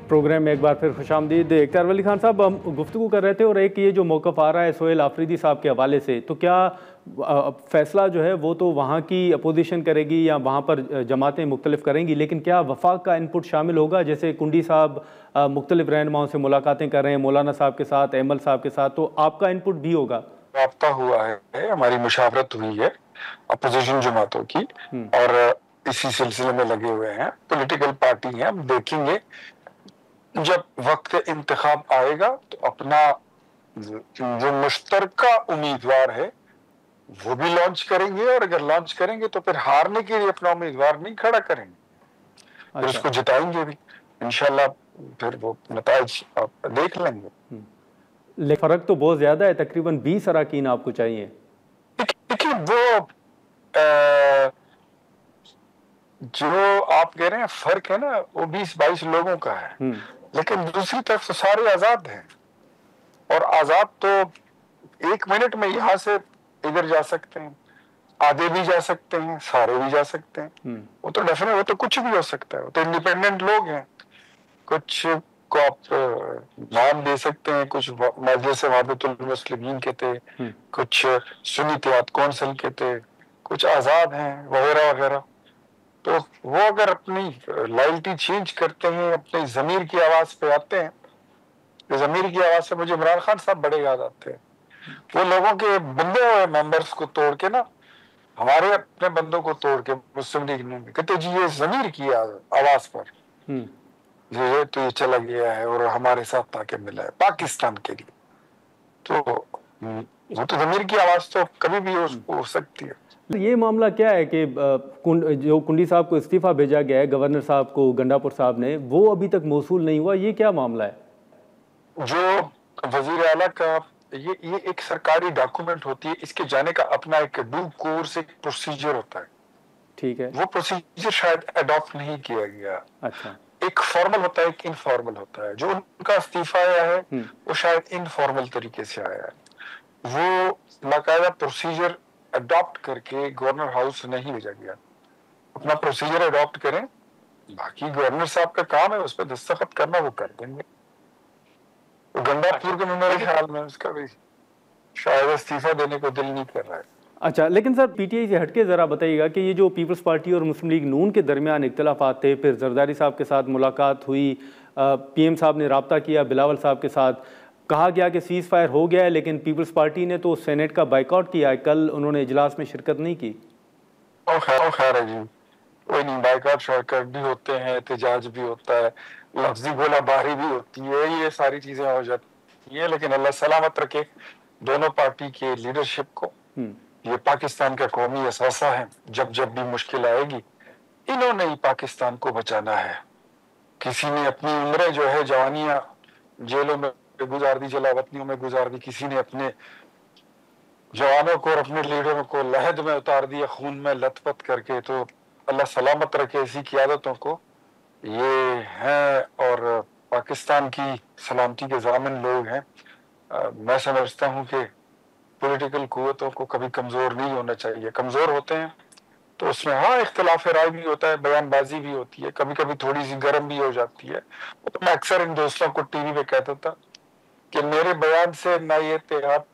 Programme میں ایک بار پھر خوش آمدید۔ اختیار ولی خان صاحب، ہم گفتگو کر رہے تھے اور ایک یہ جو موقف آ رہا ہے سہیل آفریدی صاحب کے حوالے سے، تو کیا فیصلہ جو ہے وہ تو وہاں کی اپوزیشن کرے گی یا وہاں پر جماعتیں مختلف کریں گی، لیکن کیا وفاق کا ان پٹ شامل ہوگا؟ جیسے کنڈی صاحب مختلف رہنماؤں سے ملاقاتیں کر رہے ہیں، مولانا صاحب کے ساتھ، ایمل صاحب کے ساتھ، تو آپ کا ان پٹ بھی ہوگا؟ رابطہ ہوا ہے، ہماری مشاورت ہوئی ہے اپوزیشن جماعتوں کی، اور اسی سلسلے میں لگے ہوئے ہیں۔ پولیٹیکل پارٹی ہیں، ہم دیکھیں گے جب وقت انتخاب آئے گا تو اپنا جو مشترکہ امیدوار ہے وہ بھی لانچ کریں گے، اور اگر لانچ کریں گے تو پھر ہارنے کے لیے اپنا امیدوار نہیں کھڑا کریں گے، پھر اس کو جتائیں گے بھی انشاءاللہ، پھر وہ نتائج آپ دیکھ لیں گے۔ لیکن فرق تو بہت زیادہ ہے، تقریباً 20 اراکین آپ کو چاہیے۔ دیکھیے وہ جو آپ کہہ رہے ہیں فرق ہے نا، وہ 20-22 لوگوں کا ہے، لیکن دوسری طرف سے سارے آزاد ہیں، اور آزاد تو 1 منٹ میں یہاں سے ادھر جا سکتے ہیں، آدھے بھی جا سکتے ہیں، سارے بھی جا سکتے ہیں، وہ تو ڈیفینیٹ، وہ تو کچھ بھی ہو سکتا ہے، وہ تو انڈیپینڈنٹ لوگ ہیں، کچھ کو آپ نام دے سکتے ہیں، کچھ مجلس وحدت المسلمین کے تھے، کچھ سنی اتحاد کونسل کے تھے، کچھ آزاد ہیں وغیرہ وغیرہ۔ تو وہ اگر اپنی لائلٹی چینج کرتے ہیں، اپنی ضمیر کی آواز پہ آتے ہیں، ضمیر کی آواز سے مجھے عمران خان صاحب بڑے یاد آتے ہیں، وہ لوگوں کے بندے ہوئے ممبرز کو توڑ کے نا، ہمارے اپنے بندوں کو توڑ کے مسلم لیگ نے کہتے جی یہ ضمیر کی آواز پر یہ تو یہ چلا گیا ہے اور ہمارے ساتھ تاکہ ملا ہے پاکستان کے لیے، تو وہ تو ضمیر کی آواز تو کبھی بھی ہو سکتی ہے۔ یہ معاملہ کیا ہے کہ جو کنڈی صاحب کو استعفیٰ بھیجا گیا ہے گورنر صاحب کو، گنڈا پور صاحب نے، وہ ابھی تک موصول نہیں ہوا، یہ کیا معاملہ ہے؟ جو وزیر اعلیٰ کا یہ ایک سرکاری ڈاکومنٹ ہوتی ہے، اس کے جانے کا اپنا ایک ڈو کورس ایک پروسیجر ہوتا ہے، ٹھیک ہے، وہ پروسیجر شاید اڈاپٹ نہیں کیا گیا۔ اچھا، ایک فارمل ہوتا ہے، ایک انفارمل ہوتا ہے، جو ان کا استعفیٰ آیا ہے وہ شاید انفارمل طریقے سے آیا ہے، وہ باقاعدہ پروسیجر اڈاپٹ کر کے گورنر ہاؤس نہیں بھیجا گیا۔ اپنا پروسیجر اڈاپٹ کریں، باقی گورنر صاحب کا کام ہے اس پہ دستخط کرنا، وہ کر دیں گے۔ گنڈا پور کے میرے خیال میں اس کا بھی شاید استعفیٰ دینے کو دل نہیں کر رہا ہے۔ اچھا، لیکن سر پی ٹی آئی سے ہٹ کے ذرا بتائیے گا کہ یہ جو پیپلز پارٹی اور مسلم لیگ نون کے درمیان اختلافات تھے، پھر زرداری صاحب کے ساتھ ملاقات ہوئی، پی ایم صاحب نے رابطہ کیا بلاول صاحب کے ساتھ، کہا گیا کہ سیز فائر ہو گیا ہے، لیکن پیپلز پارٹی نے تو سینیٹ کا بائیکاٹ کیا ہے، کل انہوں نے اجلاس میں شرکت نہیں کی۔ خیر ہے جی، کوئی نہیں، بائیکاٹ شرکت بھی ہوتے ہیں، احتجاج بھی ہوتا ہے، لفظی گولہ باری بھی ہوتی ہے، یہ ساری چیزیں ہو جاتی ہیں، لیکن اللہ سلامت رکھے دونوں پارٹی کے لیڈرشپ کو۔ یہ پاکستان کا قومی اثاثہ ہے، جب جب بھی مشکل آئے گی انہوں نے ہی پاکستان کو بچانا ہے۔ کسی نے اپنی عمریں جو ہے جوانیاں جیلوں میں گزار دی، جلا وطنیوں میں گزار دی، کسی نے اپنے جوانوں کو اور اپنے لیڈروں کو لہد میں اتار دیا، خون میں لت پت کر کے۔ تو اللہ سلامت رکھے ایسی قیادتوں کو، یہ ہیں اور پاکستان کی سلامتی کے ضامن لوگ ہیں۔ میں سمجھتا ہوں کہ پولیٹیکل قوتوں کو کبھی کمزور نہیں ہونا چاہیے، کمزور ہوتے ہیں تو اس میں ہاں اختلاف رائے بھی ہوتا ہے، بیان بازی بھی ہوتی ہے، کبھی کبھی تھوڑی سی گرم بھی ہو جاتی ہے۔ تو میں اکثر ان دوستوں کو ٹی وی پہ کہتا تھا کہ میرے بیان سے نہ یہ اتحاد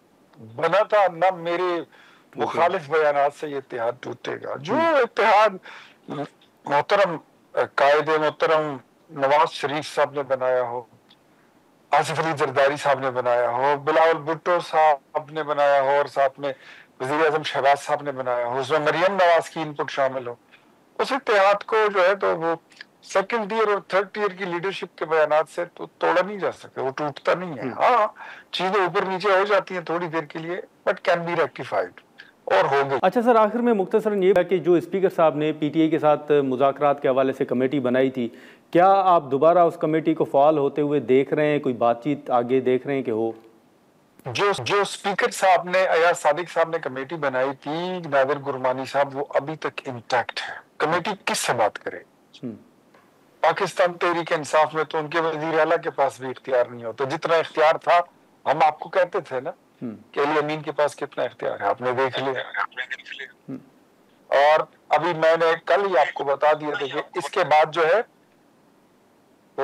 بنا تھا، نہ میرے مخالف بیانات سے یہ اتحاد ٹوٹے گا۔ جو اتحاد محترم قائد محترم نواز شریف صاحب نے بنایا ہو، آصف علی زرداری صاحب نے بنایا ہو، بلاول بھٹو صاحب نے بنایا ہو، اور ساتھ میں وزیر اعظم شہباز صاحب نے بنایا ہو، اس میں مریم نواز کی ان پٹ شامل ہو، اس اتحاد کو جو ہے تو وہ سیکنڈ ٹیئر اور تھرڈ ٹیئر کی لیڈرشپ کے بیانات سے تو توڑا نہیں جا سکتا، وہ ٹوٹتا نہیں ہے۔ ہاں چیزیں اوپر نیچے ہو جاتی ہیں تھوڑی دیر کے لیے، بٹ کین بی ریکٹیفائڈ، اور ہو گئی۔ اچھا سر، آخر میں مختصراً یہ ہے کہ جو اسپیکر صاحب نے پی ٹی آئی کے ساتھ مذاکرات کے حوالے سے کمیٹی بنائی تھی، کیا آپ دوبارہ اس کمیٹی کو فعال ہوتے ہوئے دیکھ رہے ہیں؟ کوئی بات چیت آگے دیکھ رہے ہیں کہ ہو؟ جو اسپیکر صاحب نے، ایاز صادق صاحب نے کمیٹی بنائی تھی، نادر گرمانی صاحب، وہ ابھی تک انٹیکٹ ہے۔ کمیٹی کس سے بات کرے؟ پاکستان تحریک انصاف میں تو ان کے وزیر اعلیٰ کے پاس بھی اختیار نہیں ہوتا، جتنا اختیار تھا ہم آپ کو کہتے تھے نا کہ علی امین کے پاس کتنا اختیار ہے، آپ نے دیکھ لیا۔ اور ابھی میں نے کل ہی آپ کو بتا دیا تھا کہ اس کے بعد جو ہے تو